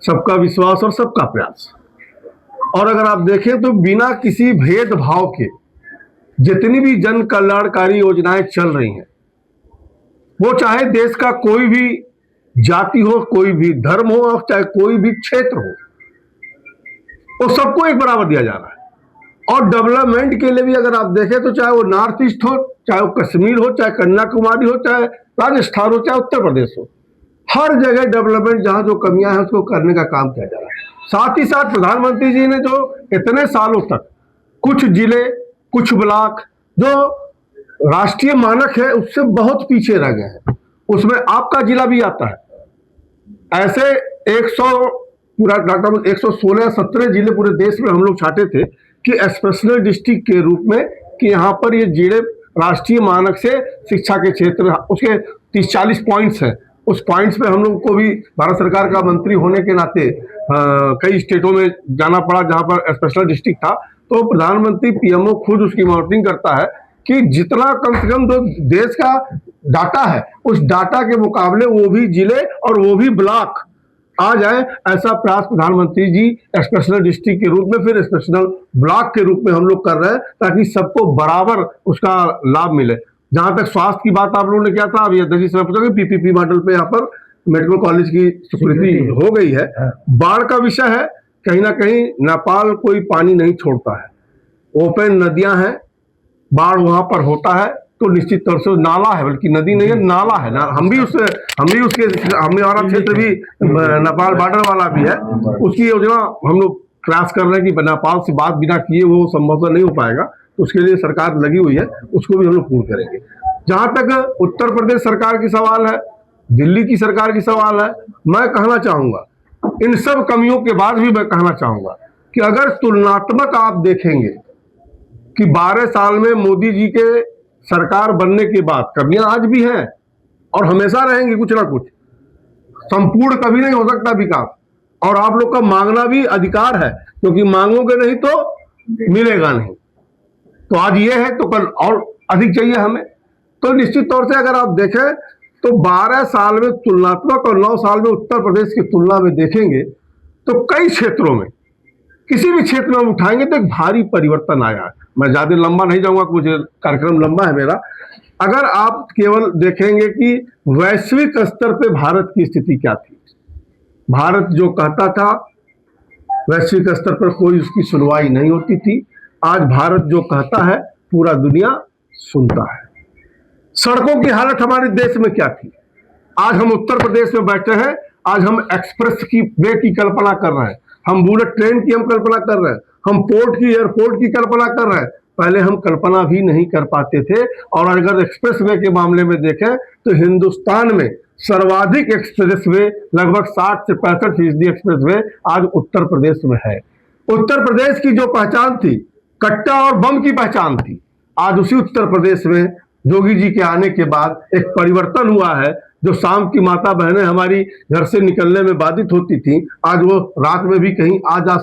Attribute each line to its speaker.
Speaker 1: सबका विश्वास और सबका प्रयास। और अगर आप देखें तो बिना किसी भेदभाव के जितनी भी जन कल्याणकारी योजनाएं चल रही हैं, वो चाहे देश का कोई भी जाति हो, कोई भी धर्म हो, और चाहे कोई भी क्षेत्र हो, वो सबको एक बराबर दिया जा रहा है। और डेवलपमेंट के लिए भी अगर आप देखें तो चाहे वो नॉर्थ ईस्ट हो, चाहे वो कश्मीर हो, चाहे कन्याकुमारी हो, चाहे राजस्थान हो, चाहे उत्तर प्रदेश हो, हर जगह डेवलपमेंट जहां जो कमियां हैं उसको करने का काम किया जा रहा है। साथ ही साथ प्रधानमंत्री जी ने जो इतने सालों तक कुछ जिले, कुछ ब्लॉक जो राष्ट्रीय मानक है उससे बहुत पीछे रह गए हैं, उसमें आपका जिला भी आता है। ऐसे 100 पूरा डाटा 116-17 जिले पूरे देश में हम लोग छाटे थे कि स्पेशल डिस्ट्रिक्ट के रूप में, कि यहाँ पर ये जिले राष्ट्रीय मानक से शिक्षा के क्षेत्र उसके 30-40 पॉइंट्स हैं। उस पॉइंट्स पे हम लोग को भी भारत सरकार का मंत्री होने के नाते कई स्टेटों में जाना पड़ा जहां पर स्पेशल डिस्ट्रिक्ट था। तो प्रधानमंत्री पीएमओ खुद उसकी मॉनिटरिंग करता है कि जितना कम से कम जो देश का डाटा है उस डाटा के मुकाबले वो भी जिले और वो भी ब्लॉक आ जाए, ऐसा प्रयास प्रधानमंत्री जी स्पेशल डिस्ट्रिक्ट के रूप में, फिर स्पेशल ब्लॉक के रूप में हम लोग कर रहे हैं, ताकि सबको बराबर उसका लाभ मिले। जहां तक स्वास्थ्य की बात आप लोगों ने किया था, अब ये अध्यक्ष से पूछा कि पीपीपी मॉडल पे यहाँ पर मेडिकल कॉलेज की स्वीकृति हो गई है। बाढ़ का विषय है, कहीं ना कहीं नेपाल कोई पानी नहीं छोड़ता है, ओपन नदियां हैं, बाढ़ वहां पर होता है तो निश्चित तौर से नाला है, बल्कि नदी नहीं है, नाला है ना। हमारा क्षेत्र भी नेपाल बॉर्डर वाला भी है, उसकी योजना हम लोग प्रयास कर रहे हैं कि नेपाल से बात बिना किए वो संभवतः नहीं हो पाएगा, तो उसके लिए सरकार लगी हुई है, उसको भी हम लोग पूर्ण करेंगे। जहां तक उत्तर प्रदेश सरकार की सवाल है, दिल्ली की सरकार की सवाल है, मैं कहना चाहूंगा इन सब कमियों के बाद भी मैं कहना चाहूंगा कि अगर तुलनात्मक आप देखेंगे कि 12 साल में मोदी जी के सरकार बनने के बाद कमियां आज भी हैं और हमेशा रहेंगी, कुछ ना कुछ, संपूर्ण कभी नहीं हो सकता विकास, और आप लोग का मांगना भी अधिकार है, क्योंकि मांगोगे नहीं तो मिलेगा नहीं। तो आज ये है तो कल और अधिक चाहिए हमें। तो निश्चित तौर से अगर आप देखें तो 12 साल में तुलनात्मक और 9 साल में उत्तर प्रदेश की तुलना में देखेंगे तो कई क्षेत्रों में, किसी भी क्षेत्र में हम उठाएंगे तो एक भारी परिवर्तन आया है। मैं ज्यादा लंबा नहीं जाऊंगा, कुछ कार्यक्रम लंबा है मेरा। अगर आप केवल देखेंगे कि वैश्विक स्तर पे भारत की स्थिति क्या थी, भारत जो कहता था वैश्विक स्तर पर कोई उसकी सुनवाई नहीं होती थी, आज भारत जो कहता है पूरा दुनिया सुनता है। सड़कों की हालत हमारे देश में क्या थी, आज हम उत्तर प्रदेश में बैठे हैं, आज हम एक्सप्रेस की वे की कल्पना कर रहे हैं, हम बुलेट ट्रेन की हम कल्पना कर रहे हैं, हम पोर्ट की, एयरपोर्ट की कल्पना कर रहे हैं। पहले हम कल्पना भी नहीं कर पाते थे। और अगर एक्सप्रेस वे के मामले में देखें तो हिंदुस्तान में सर्वाधिक एक्सप्रेस वे, लगभग 60 से 65% एक्सप्रेस वे आज उत्तर प्रदेश में है। उत्तर प्रदेश की जो पहचान थी कट्टा और बम की पहचान थी, आज उसी उत्तर प्रदेश में योगी जी के आने के बाद एक परिवर्तन हुआ है। जो शाम की माता बहनें हमारी घर से निकलने में बाधित होती थी, आज वो रात में भी कहीं आ जा